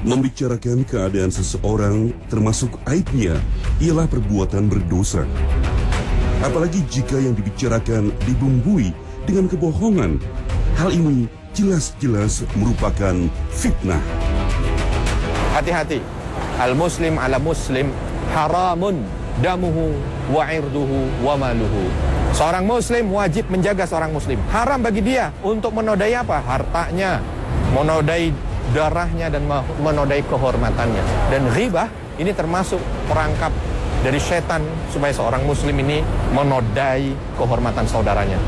Membicarakan keadaan seseorang termasuk aibnya ialah perbuatan berdosa. Apalagi jika yang dibicarakan dibumbui dengan kebohongan. Hal ini jelas-jelas merupakan fitnah. Hati-hati. Al-muslim ala muslim haramun damuhu wa irduhu wa maluhu. Seorang muslim wajib menjaga seorang muslim. Haram bagi dia untuk menodai apa? Hartanya, menodai darahnya, dan menodai kehormatannya. Dan ghibah ini termasuk perangkap dari setan supaya seorang muslim ini menodai kehormatan saudaranya.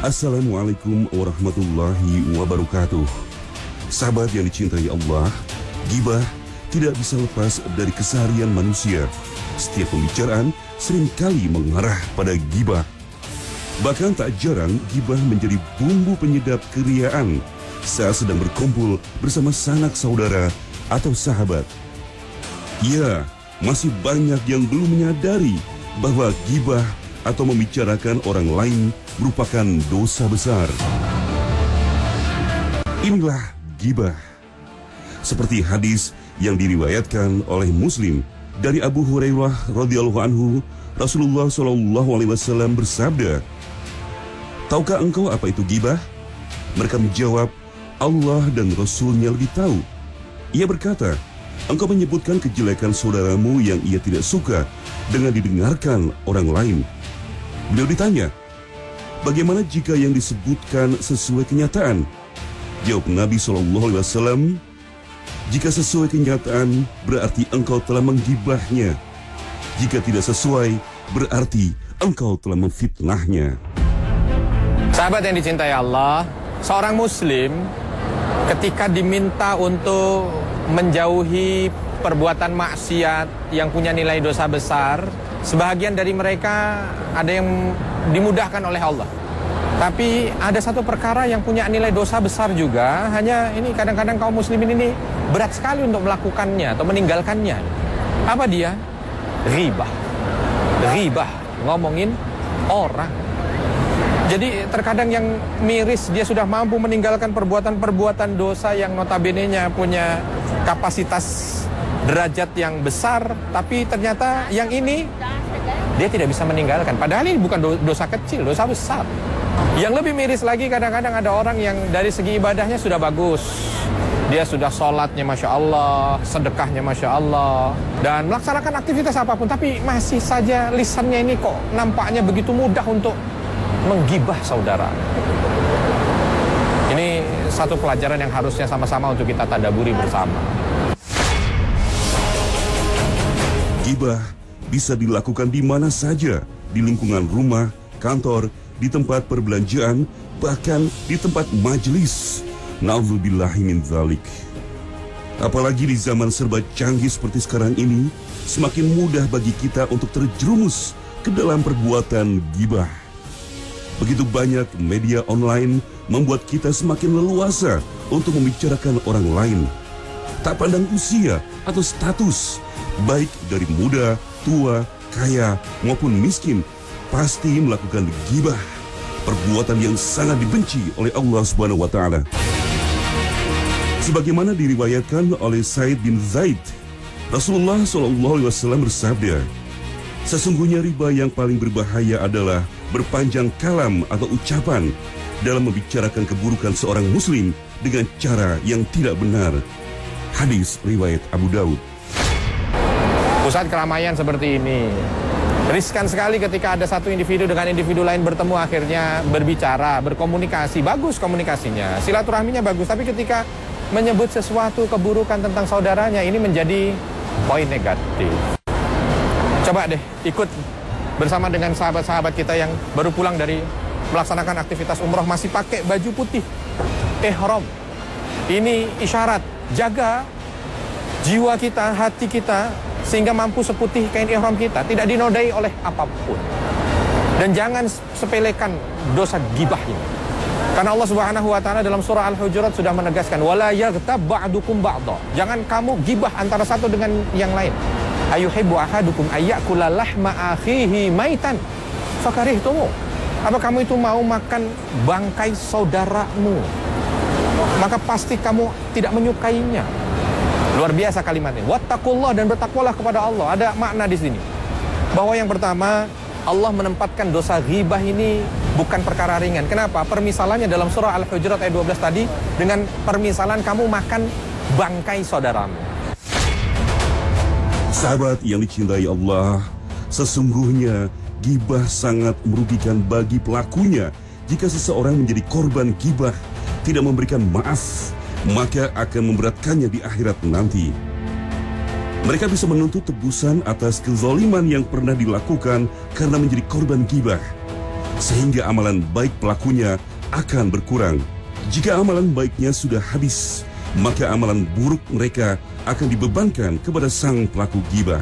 Assalamualaikum warahmatullahi wabarakatuh. Sahabat yang dicintai Allah, ghibah tidak bisa lepas dari keseharian manusia. Setiap pembicaraan seringkali mengarah pada ghibah. Bahkan tak jarang ghibah menjadi bumbu penyedap keriaan saat sedang berkumpul bersama sanak saudara atau sahabat. Ya, masih banyak yang belum menyadari bahwa ghibah atau membicarakan orang lain merupakan dosa besar. Inilah ghibah. Seperti hadis yang diriwayatkan oleh Muslim dari Abu Hurairah radhiyallahu anhu, Rasulullah SAW bersabda, "Tahukah engkau apa itu ghibah?" Mereka menjawab, "Allah dan Rasulnya lebih tahu." Ia berkata, "Engkau menyebutkan kejelekan saudaramu yang ia tidak suka dengan didengarkan orang lain." Beliau ditanya, "Bagaimana jika yang disebutkan sesuai kenyataan?" Jawab Nabi SAW, "Jika sesuai kenyataan, berarti engkau telah menggibahnya. Jika tidak sesuai, berarti engkau telah memfitnahnya." Sahabat yang dicintai Allah, seorang muslim ketika diminta untuk menjauhi perbuatan maksiat yang punya nilai dosa besar, sebahagian dari mereka ada yang dimudahkan oleh Allah. Tapi ada satu perkara yang punya nilai dosa besar juga, hanya ini kadang-kadang kaum muslimin ini berat sekali untuk melakukannya atau meninggalkannya. Apa dia? Ghibah. Ghibah, ngomongin orang. Jadi terkadang yang miris dia sudah mampu meninggalkan perbuatan-perbuatan dosa yang notabene-nya punya kapasitas derajat yang besar, tapi ternyata yang ini dia tidak bisa meninggalkan. Padahal ini bukan dosa kecil, dosa besar. Yang lebih miris lagi, kadang-kadang ada orang yang dari segi ibadahnya sudah bagus. Dia sudah sholatnya Masya Allah, sedekahnya Masya Allah, dan melaksanakan aktivitas apapun, tapi masih saja lisannya ini kok nampaknya begitu mudah untuk menggibah saudara. Ini satu pelajaran yang harusnya sama-sama untuk kita tadaburi bersama. Ghibah bisa dilakukan di mana saja, di lingkungan rumah, kantor, di tempat perbelanjaan, bahkan di tempat majelis. Na'udzubillahi min dzalik. Apalagi di zaman serba canggih seperti sekarang ini, semakin mudah bagi kita untuk terjerumus ke dalam perbuatan ghibah. Begitu banyak media online membuat kita semakin leluasa untuk membicarakan orang lain. Tak pandang usia atau status, baik dari muda, tua, kaya, maupun miskin, pasti melakukan ghibah, perbuatan yang sangat dibenci oleh Allah Subhanahu wa Ta'ala. Sebagaimana diriwayatkan oleh Said bin Zaid, Rasulullah SAW bersabda, "Sesungguhnya riba yang paling berbahaya adalah berpanjang kalam atau ucapan dalam membicarakan keburukan seorang muslim dengan cara yang tidak benar." Hadis riwayat Abu Daud. Pusat keramaian seperti ini riskan sekali ketika ada satu individu dengan individu lain bertemu, akhirnya berbicara, berkomunikasi. Bagus komunikasinya, silaturahminya bagus, tapi ketika menyebut sesuatu keburukan tentang saudaranya, ini menjadi poin negatif. Coba deh ikut bersama dengan sahabat-sahabat kita yang baru pulang dari melaksanakan aktivitas umroh, masih pakai baju putih, ihram. Ini isyarat, jaga jiwa kita, hati kita, sehingga mampu seputih kain ihram kita, tidak dinodai oleh apapun. Dan jangan sepelekan dosa gibah ini. Karena Allah Subhanahu wa taala dalam surah Al-Hujurat sudah menegaskan, wala yaghtab ba'dukum ba'dha. Jangan kamu gibah antara satu dengan yang lain. Ayuhibbu ahadukum ayyakula lahma akhihi maitan fakarihtumu. Apa kamu itu mau makan bangkai saudaramu? Maka pasti kamu tidak menyukainya. Luar biasa kalimatnya. Wattaqullah, dan bertakwalah kepada Allah. Ada makna di sini. Bahwa yang pertama, Allah menempatkan dosa ghibah ini bukan perkara ringan. Kenapa? Permisalannya dalam surah Al-Hujurat ayat 12 tadi dengan permisalan kamu makan bangkai saudaramu. Sahabat yang dicintai Allah, sesungguhnya ghibah sangat merugikan bagi pelakunya. Jika seseorang menjadi korban ghibah, tidak memberikan maaf, maka akan memberatkannya di akhirat nanti. Mereka bisa menuntut tebusan atas kezaliman yang pernah dilakukan karena menjadi korban ghibah, sehingga amalan baik pelakunya akan berkurang. Jika amalan baiknya sudah habis, maka amalan buruk mereka akan dibebankan kepada sang pelaku ghibah.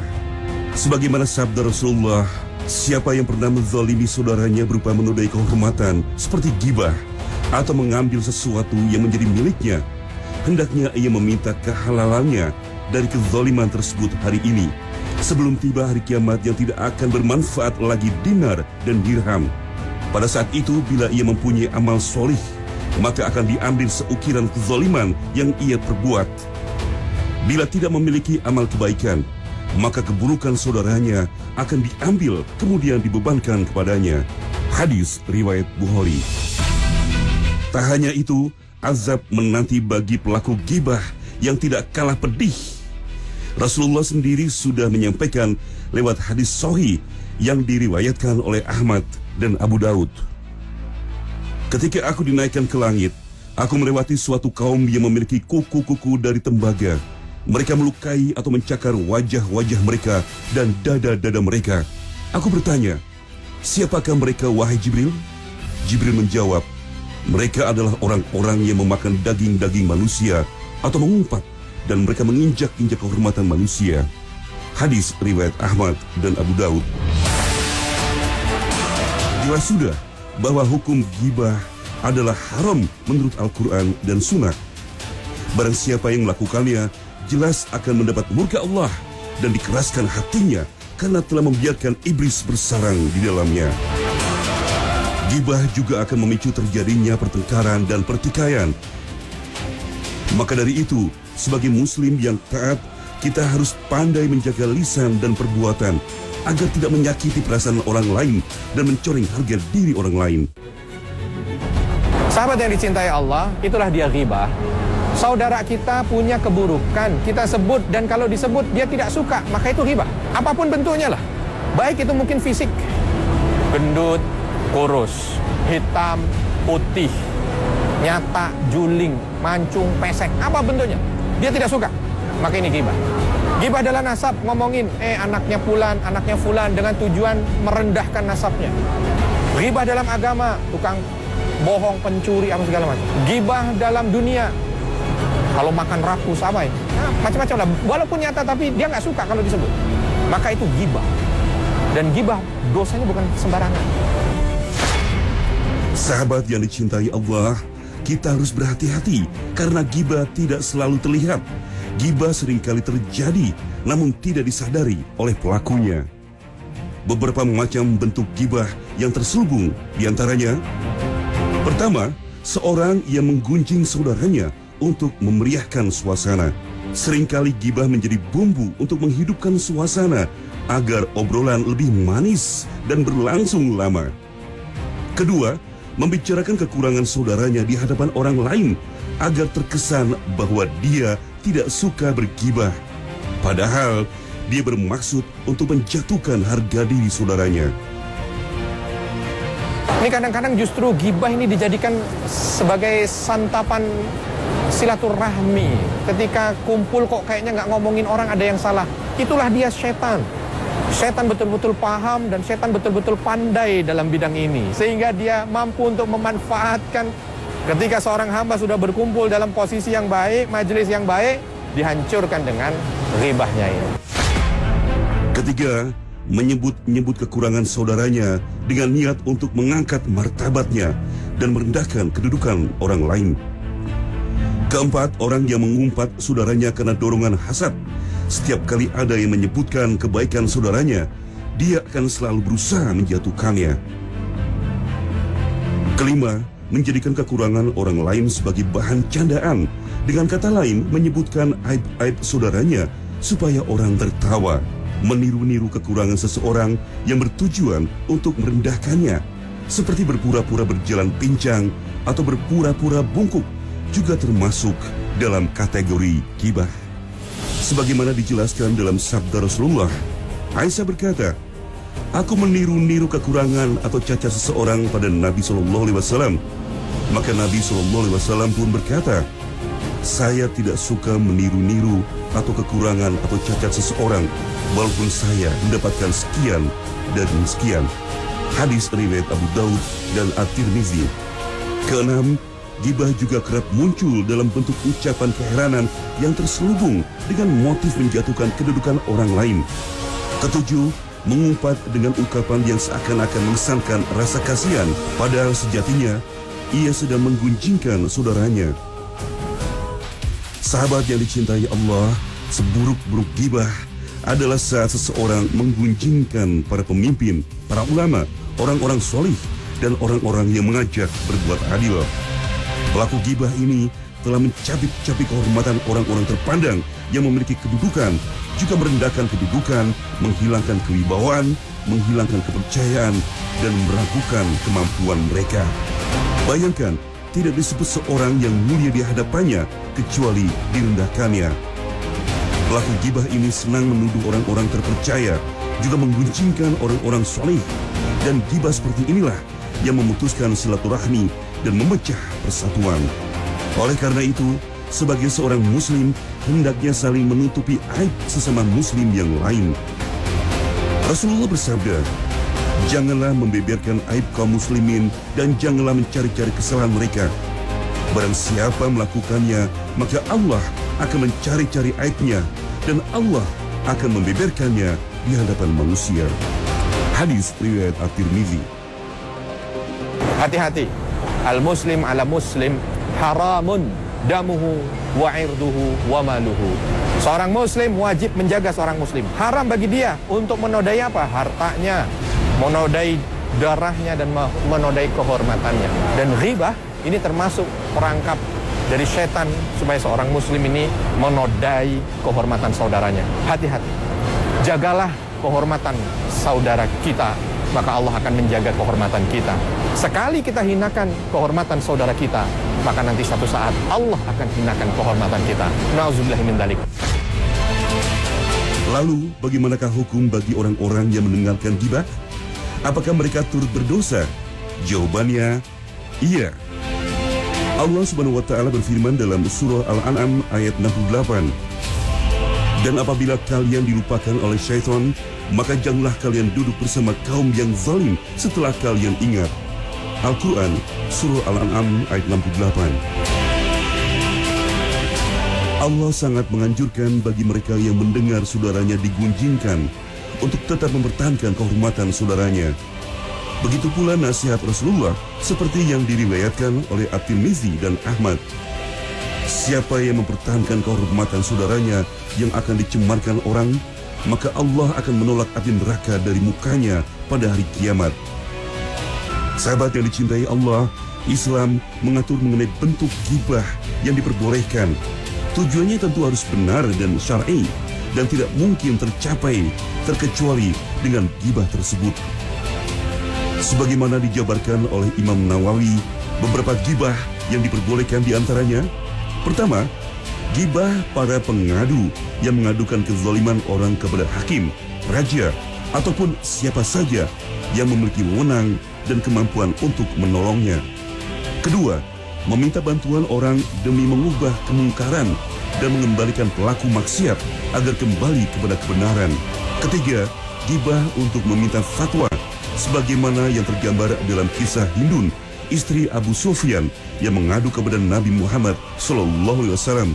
Sebagaimana sabda Rasulullah, siapa yang pernah menzalimi saudaranya berupa menodai kehormatan seperti ghibah atau mengambil sesuatu yang menjadi miliknya, hendaknya ia meminta kehalalannya dari kezaliman tersebut hari ini, sebelum tiba hari kiamat yang tidak akan bermanfaat lagi dinar dan dirham. Pada saat itu, bila ia mempunyai amal solih, maka akan diambil seukiran kezaliman yang ia perbuat. Bila tidak memiliki amal kebaikan, maka keburukan saudaranya akan diambil kemudian dibebankan kepadanya. Hadis riwayat Bukhari. Tak hanya itu, azab menanti bagi pelaku ghibah yang tidak kalah pedih. Rasulullah sendiri sudah menyampaikan lewat hadis sahih yang diriwayatkan oleh Ahmad dan Abu Daud. Ketika aku dinaikkan ke langit, aku melewati suatu kaum yang memiliki kuku-kuku dari tembaga. Mereka melukai atau mencakar wajah-wajah mereka dan dada-dada mereka. Aku bertanya, siapakah mereka wahai Jibril? Jibril menjawab, mereka adalah orang-orang yang memakan daging-daging manusia atau mengumpat, dan mereka menginjak-injak kehormatan manusia. Hadis riwayat Ahmad dan Abu Daud. Jelas sudah bahwa hukum ghibah adalah haram menurut Al-Quran dan Sunnah. Barang siapa yang melakukannya, jelas akan mendapat murka Allah dan dikeraskan hatinya karena telah membiarkan iblis bersarang di dalamnya. Ghibah juga akan memicu terjadinya pertengkaran dan pertikaian. Maka dari itu, sebagai muslim yang taat, kita harus pandai menjaga lisan dan perbuatan agar tidak menyakiti perasaan orang lain dan mencoreng harga diri orang lain. Sahabat yang dicintai Allah, itulah dia ghibah. Saudara kita punya keburukan, kita sebut, dan kalau disebut dia tidak suka, maka itu ghibah. Apapun bentuknya lah. Baik itu mungkin fisik, gendut, kurus, hitam, putih, nyata, juling, mancung, pesek, apa bentuknya, dia tidak suka, maka ini ghibah. Ghibah adalah nasab, ngomongin anaknya fulan dengan tujuan merendahkan nasabnya. Ghibah dalam agama, tukang bohong, pencuri, apa segala macam. Ghibah dalam dunia, kalau makan rakus apa ya, macam-macam lah. Walaupun nyata tapi dia nggak suka kalau disebut, maka itu ghibah. Dan ghibah dosanya bukan sembarangan. Sahabat yang dicintai Allah, kita harus berhati-hati karena ghibah tidak selalu terlihat. Ghibah seringkali terjadi namun tidak disadari oleh pelakunya. Beberapa macam bentuk ghibah yang terselubung, diantaranya: pertama, seorang yang menggunjing saudaranya untuk memeriahkan suasana. Seringkali ghibah menjadi bumbu untuk menghidupkan suasana agar obrolan lebih manis dan berlangsung lama. Kedua, membicarakan kekurangan saudaranya di hadapan orang lain agar terkesan bahwa dia tidak suka berghibah, padahal dia bermaksud untuk menjatuhkan harga diri saudaranya. Ini kadang-kadang justru ghibah ini dijadikan sebagai santapan silaturahmi. Ketika kumpul kok kayaknya nggak ngomongin orang, ada yang salah. Itulah dia setan. Setan betul-betul paham dan setan betul-betul pandai dalam bidang ini. Sehingga dia mampu untuk memanfaatkan ketika seorang hamba sudah berkumpul dalam posisi yang baik, majelis yang baik, dihancurkan dengan ghibahnya ini. Ketiga, menyebut-nyebut kekurangan saudaranya dengan niat untuk mengangkat martabatnya dan merendahkan kedudukan orang lain. Keempat, orang yang mengumpat saudaranya karena dorongan hasad. Setiap kali ada yang menyebutkan kebaikan saudaranya, dia akan selalu berusaha menjatuhkannya. Kelima, menjadikan kekurangan orang lain sebagai bahan candaan. Dengan kata lain, menyebutkan aib-aib saudaranya supaya orang tertawa. Meniru-niru kekurangan seseorang yang bertujuan untuk merendahkannya, seperti berpura-pura berjalan pincang atau berpura-pura bungkuk, juga termasuk dalam kategori ghibah. Sebagaimana dijelaskan dalam sabda Rasulullah, Aisyah berkata, "Aku meniru-niru kekurangan atau cacat seseorang pada Nabi SAW. Maka Nabi SAW pun berkata, saya tidak suka meniru-niru atau kekurangan atau cacat seseorang, walaupun saya mendapatkan sekian dan sekian." Hadis riwayat Abu Daud dan At-Tirmizi. Keenam, ghibah juga kerap muncul dalam bentuk ucapan keheranan yang terselubung dengan motif menjatuhkan kedudukan orang lain. Ketujuh, mengumpat dengan ungkapan yang seakan-akan mengesankan rasa kasihan, padahal sejatinya ia sedang menggunjingkan saudaranya. Sahabat yang dicintai Allah, seburuk-buruk ghibah adalah saat seseorang menggunjingkan para pemimpin, para ulama, orang-orang solih, dan orang-orang yang mengajak berbuat adil. Pelaku ghibah ini telah mencabik-cabik kehormatan orang-orang terpandang yang memiliki kedudukan, juga merendahkan kedudukan, menghilangkan kewibawaan, menghilangkan kepercayaan, dan meragukan kemampuan mereka. Bayangkan, tidak disebut seorang yang mulia di hadapannya, kecuali direndahkannya. Pelaku ghibah ini senang menuduh orang-orang terpercaya, juga menggunjingkan orang-orang soleh, dan ghibah seperti inilah yang memutuskan silaturahmi dan memecah persatuan. Oleh karena itu, sebagai seorang muslim, hendaknya saling menutupi aib sesama muslim yang lain. Rasulullah bersabda, "Janganlah membeberkan aib kaum muslimin dan janganlah mencari-cari kesalahan mereka. Barang siapa melakukannya, maka Allah akan mencari-cari aibnya dan Allah akan membeberkannya di hadapan manusia." Hadis riwayat At-Tirmizi. Hati-hati, al-muslim ala muslim haramun damuhu wa irduhu wa maluhu. Seorang muslim wajib menjaga seorang muslim. Haram bagi dia untuk menodai apa? Hartanya, menodai darahnya, dan menodai kehormatannya. Dan ghibah ini termasuk perangkap dari setan supaya seorang muslim ini menodai kehormatan saudaranya. Hati-hati, jagalah kehormatan saudara kita, maka Allah akan menjaga kehormatan kita. Sekali kita hinakan kehormatan saudara kita, maka nanti satu saat Allah akan hinakan kehormatan kita. Nauzubillahi min dzalik. Lalu, bagaimanakah hukum bagi orang-orang yang mendengarkan ghibah? Apakah mereka turut berdosa? Jawabannya, iya. Allah Subhanahu wa Ta'ala berfirman dalam surah Al-An'am ayat 68. "Dan apabila kalian dilupakan oleh syaitan, maka janganlah kalian duduk bersama kaum yang zalim setelah kalian ingat." Al-Quran, surah Al-An'am ayat 68. Allah sangat menganjurkan bagi mereka yang mendengar saudaranya digunjingkan untuk tetap mempertahankan kehormatan saudaranya. Begitu pula nasihat Rasulullah seperti yang diriwayatkan oleh At-Tirmizi dan Ahmad. Siapa yang mempertahankan kehormatan saudaranya yang akan dicemarkan orang, maka Allah akan menolak api neraka dari mukanya pada hari kiamat. Sahabat yang dicintai Allah, Islam mengatur mengenai bentuk ghibah yang diperbolehkan. Tujuannya tentu harus benar dan syar'i, dan tidak mungkin tercapai terkecuali dengan ghibah tersebut. Sebagaimana dijabarkan oleh Imam Nawawi, beberapa ghibah yang diperbolehkan diantaranya: pertama, ghibah para pengadu yang mengadukan kezaliman orang kepada hakim, raja, ataupun siapa saja yang memiliki wewenang dan kemampuan untuk menolongnya. Kedua, meminta bantuan orang demi mengubah kemungkaran dan mengembalikan pelaku maksiat agar kembali kepada kebenaran. Ketiga, ghibah untuk meminta fatwa, sebagaimana yang tergambar dalam kisah Hindun, istri Abu Sufyan, yang mengadu kepada Nabi Muhammad SAW.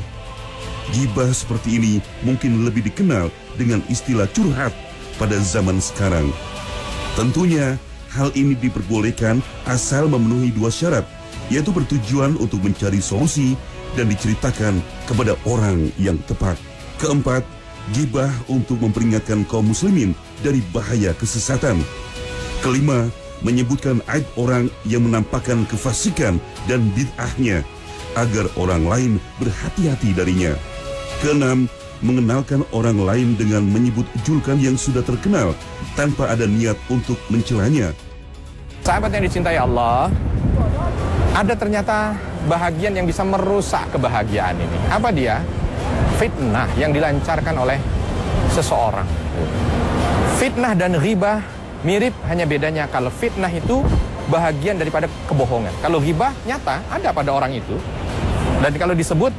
Ghibah seperti ini mungkin lebih dikenal dengan istilah curhat pada zaman sekarang. Tentunya hal ini diperbolehkan asal memenuhi dua syarat, yaitu bertujuan untuk mencari solusi dan diceritakan kepada orang yang tepat. Keempat, ghibah untuk memperingatkan kaum muslimin dari bahaya kesesatan. Kelima, menyebutkan aib orang yang menampakkan kefasikan dan bid'ahnya agar orang lain berhati-hati darinya. Keenam, mengenalkan orang lain dengan menyebut julukan yang sudah terkenal tanpa ada niat untuk mencelanya. Sahabat yang dicintai Allah, ada ternyata bahagian yang bisa merusak kebahagiaan ini. Apa dia? Fitnah yang dilancarkan oleh seseorang. Fitnah dan ghibah mirip, hanya bedanya kalau fitnah itu bahagian daripada kebohongan. Kalau ghibah nyata ada pada orang itu. Dan kalau disebut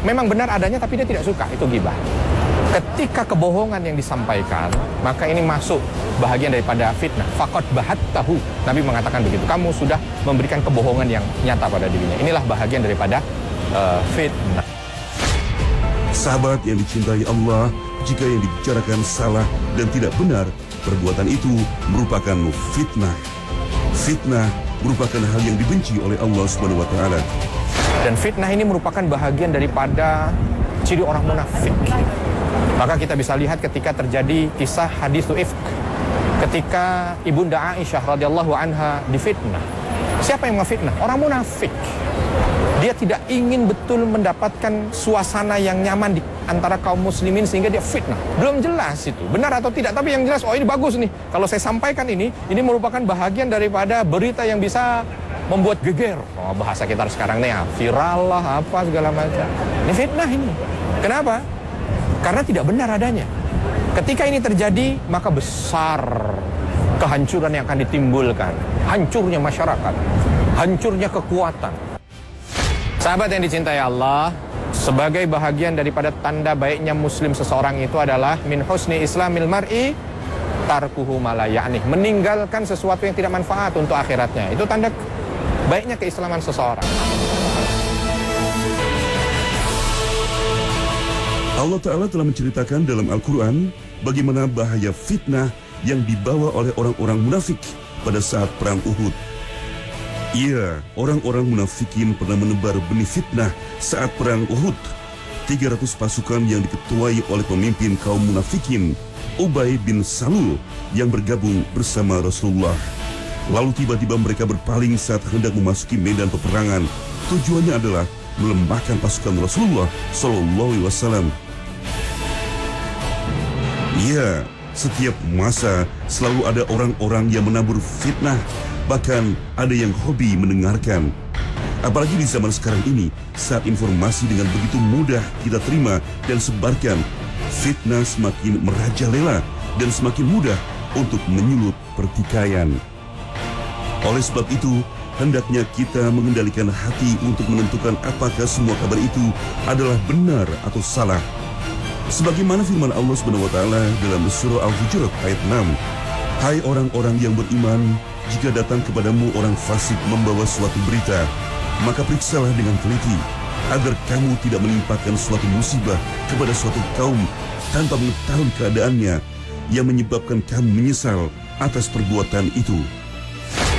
memang benar adanya tapi dia tidak suka, itu ghibah. Ketika kebohongan yang disampaikan, maka ini masuk bahagian daripada fitnah. Faqad bahattahu. Nabi mengatakan begitu. Kamu sudah memberikan kebohongan yang nyata pada dirinya. Inilah bahagian daripada fitnah. Sahabat yang dicintai Allah, jika yang dibicarakan salah dan tidak benar, perbuatan itu merupakan fitnah. Fitnah merupakan hal yang dibenci oleh Allah Subhanahu wa taala. Dan fitnah ini merupakan bahagian daripada ciri orang munafik. Maka kita bisa lihat ketika terjadi kisah haditsul ifk, ketika Ibunda Aisyah radhiyallahu anha difitnah. Siapa yang memfitnah? Orang munafik. Dia tidak ingin betul mendapatkan suasana yang nyaman di antara kaum muslimin sehingga dia fitnah. Belum jelas itu, benar atau tidak, tapi yang jelas, oh ini bagus nih. Kalau saya sampaikan ini merupakan bahagian daripada berita yang bisa membuat geger. Oh, bahasa kita sekarang nih ya, viral lah, apa segala macam. Ini fitnah ini. Kenapa? Karena tidak benar adanya. Ketika ini terjadi, maka besar kehancuran yang akan ditimbulkan. Hancurnya masyarakat, hancurnya kekuatan. Sahabat yang dicintai Allah, sebagai bahagian daripada tanda baiknya muslim seseorang itu adalah min husni islamil mar'i tarkuhu ma la ya'nih, meninggalkan sesuatu yang tidak manfaat untuk akhiratnya. Itu tanda baiknya keislaman seseorang. Allah Ta'ala telah menceritakan dalam Al-Quran bagaimana bahaya fitnah yang dibawa oleh orang-orang munafik pada saat perang Uhud. Iya, orang-orang munafikin pernah menebar benih fitnah saat perang Uhud. 300 pasukan yang diketuai oleh pemimpin kaum munafikin, Ubay bin Salul, yang bergabung bersama Rasulullah. Lalu tiba-tiba mereka berpaling saat hendak memasuki medan peperangan. Tujuannya adalah melemahkan pasukan Rasulullah Sallallahu Alaihi Wasallam. Iya, setiap masa selalu ada orang-orang yang menabur fitnah. Bahkan ada yang hobi mendengarkan. Apalagi di zaman sekarang ini, saat informasi dengan begitu mudah kita terima dan sebarkan, fitnah semakin merajalela dan semakin mudah untuk menyulut pertikaian. Oleh sebab itu, hendaknya kita mengendalikan hati untuk menentukan apakah semua kabar itu adalah benar atau salah. Sebagaimana firman Allah Subhanahu wa taala dalam surah Al-Hujurat ayat 6, "Hai orang-orang yang beriman, jika datang kepadamu orang fasik membawa suatu berita, maka periksalah dengan teliti, agar kamu tidak menimpakan suatu musibah kepada suatu kaum tanpa mengetahui keadaannya, yang menyebabkan kamu menyesal atas perbuatan itu."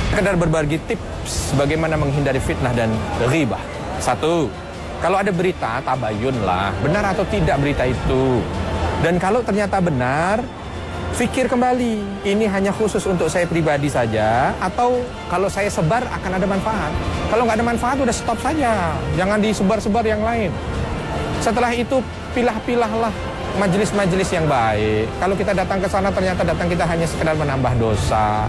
Sekedar berbagi tips bagaimana menghindari fitnah dan ghibah. 1, kalau ada berita, tabayunlah, benar atau tidak berita itu. Dan kalau ternyata benar, fikir kembali, ini hanya khusus untuk saya pribadi saja, atau kalau saya sebar akan ada manfaat. Kalau nggak ada manfaat, udah stop saja. Jangan disebar-sebar yang lain. Setelah itu, pilah-pilahlah majelis-majelis yang baik. Kalau kita datang ke sana, ternyata datang kita hanya sekedar menambah dosa,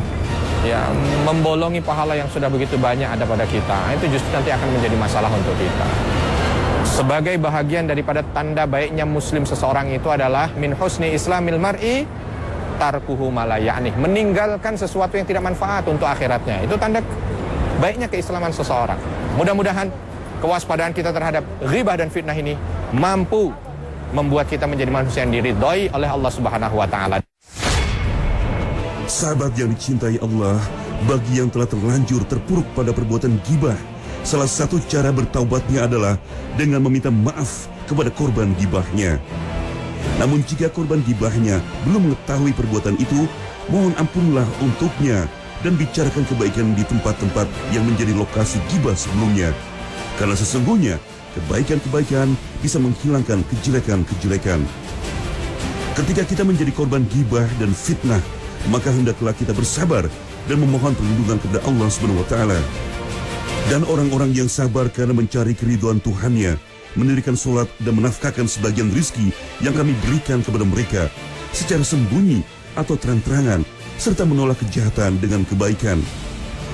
ya, membolongi pahala yang sudah begitu banyak ada pada kita. Itu justru nanti akan menjadi masalah untuk kita. Sebagai bahagian daripada tanda baiknya muslim seseorang itu adalah min husni islamil mar'i tarkuhu ma la ya'nih, meninggalkan sesuatu yang tidak manfaat untuk akhiratnya. Itu tanda baiknya keislaman seseorang. Mudah-mudahan kewaspadaan kita terhadap ghibah dan fitnah ini mampu membuat kita menjadi manusia yang diridhoi oleh Allah Subhanahu wa taala. Sahabat yang dicintai Allah, bagi yang telah terlanjur terpuruk pada perbuatan ghibah, salah satu cara bertaubatnya adalah dengan meminta maaf kepada korban ghibahnya. Namun jika korban gibahnya belum mengetahui perbuatan itu, mohon ampunlah untuknya dan bicarakan kebaikan di tempat-tempat yang menjadi lokasi gibah sebelumnya. Karena sesungguhnya kebaikan-kebaikan bisa menghilangkan kejelekan-kejelekan. Ketika kita menjadi korban gibah dan fitnah, maka hendaklah kita bersabar dan memohon perlindungan kepada Allah SWT. Dan orang-orang yang sabar karena mencari keridhaan Tuhannya, mendirikan sholat dan menafkahkan sebagian rizki yang kami berikan kepada mereka secara sembunyi atau terang-terangan, serta menolak kejahatan dengan kebaikan.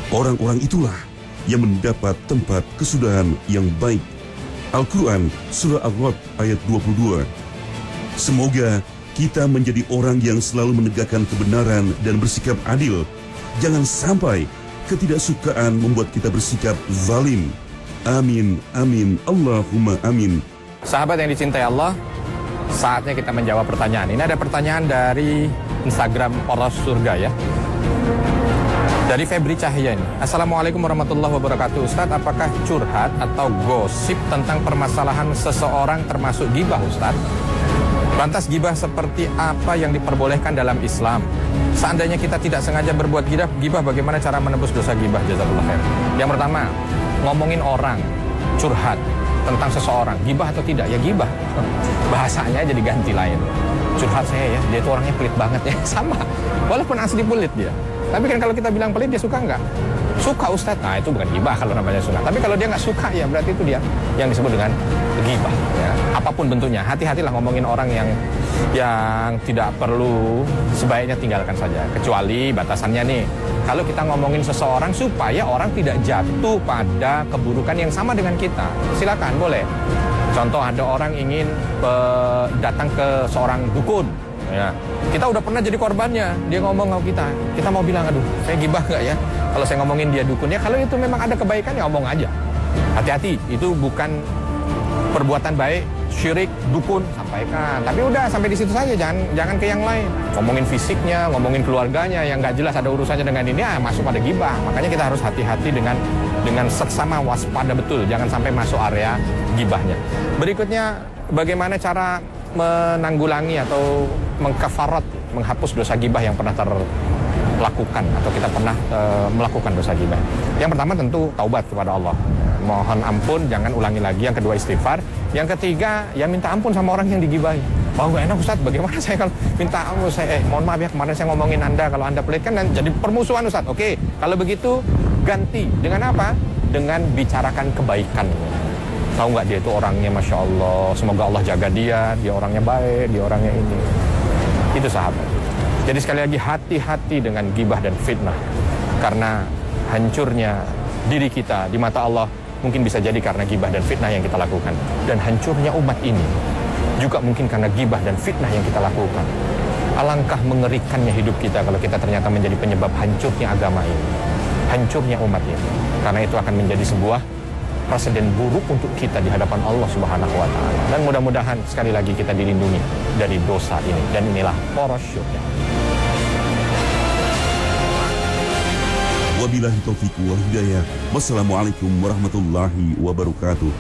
Orang-orang itulah yang mendapat tempat kesudahan yang baik. Al-Quran Surah Ar-Ra'd ayat 22. Semoga kita menjadi orang yang selalu menegakkan kebenaran dan bersikap adil. Jangan sampai ketidaksukaan membuat kita bersikap zalim. Amin, amin, Allahumma amin. Sahabat yang dicintai Allah, saatnya kita menjawab pertanyaan. Ini ada pertanyaan dari Instagram Poros Surga ya. Dari Febri Cahya ini. Assalamualaikum warahmatullahi wabarakatuh. Ustadz, apakah curhat atau gosip tentang permasalahan seseorang termasuk gibah, Ustadz? Lantas gibah seperti apa yang diperbolehkan dalam Islam? Seandainya kita tidak sengaja berbuat gibah, bagaimana cara menebus dosa gibah? Jazakallah khair. Yang pertama, ngomongin orang, curhat tentang seseorang, gibah atau tidak? Ya gibah. Bahasanya jadi ganti lain. Curhat saya ya, dia itu orangnya pelit banget ya. Sama, walaupun asli pelit dia. Tapi kan kalau kita bilang pelit, dia suka nggak? Suka, Ustadz. Nah, itu bukan gibah kalau namanya suka. Tapi kalau dia nggak suka, ya berarti itu dia yang disebut dengan gibah ya. Apapun bentuknya, hati-hatilah ngomongin orang yang tidak perlu, sebaiknya tinggalkan saja. Kecuali batasannya nih, kalau kita ngomongin seseorang supaya orang tidak jatuh pada keburukan yang sama dengan kita, silakan, boleh. Contoh, ada orang ingin datang ke seorang dukun ya. Kita udah pernah jadi korbannya, dia ngomong sama kita mau bilang, aduh saya gibah nggak ya kalau saya ngomongin dia dukunnya? Kalau itu memang ada kebaikan ya ngomong aja. Hati-hati, itu bukan perbuatan baik, syirik, dukun, sampaikan. Tapi udah sampai di situ saja, jangan ke yang lain. Ngomongin fisiknya, ngomongin keluarganya yang nggak jelas ada urusannya dengan ini, masuk pada gibah. Makanya kita harus hati-hati dengan seksama, waspada betul, jangan sampai masuk area gibahnya. Berikutnya, bagaimana cara menanggulangi atau mengkafarat, menghapus dosa gibah yang pernah terlakukan atau kita pernah melakukan dosa gibah? Yang pertama tentu taubat kepada Allah, mohon ampun, jangan ulangi lagi. Yang kedua istighfar. Yang ketiga ya minta ampun sama orang yang digibahi. Oh nggak enak Ustadz, bagaimana saya kalau minta ampun, mohon maaf ya kemarin saya ngomongin Anda, kalau Anda pelit kan jadi permusuhan Ustadz. Oke, kalau begitu ganti dengan apa? Dengan bicarakan kebaikan. Tahu nggak, dia itu orangnya Masya Allah, semoga Allah jaga dia orangnya baik, dia orangnya ini. Itu sahabat. Jadi sekali lagi, hati-hati dengan gibah dan fitnah. Karena hancurnya diri kita di mata Allah mungkin bisa jadi karena gibah dan fitnah yang kita lakukan. Dan hancurnya umat ini juga mungkin karena gibah dan fitnah yang kita lakukan. Alangkah mengerikannya hidup kita kalau kita ternyata menjadi penyebab hancurnya agama ini, hancurnya umat ini. Karena itu akan menjadi sebuah presiden buruk untuk kita di hadapan Allah Subhanahu wa Ta'ala. Dan mudah-mudahan sekali lagi kita dilindungi dari dosa ini. Dan inilah Poros Surga. Wabillahi taufiq wal hidayah. Wassalamualaikum warahmatullahi wabarakatuh.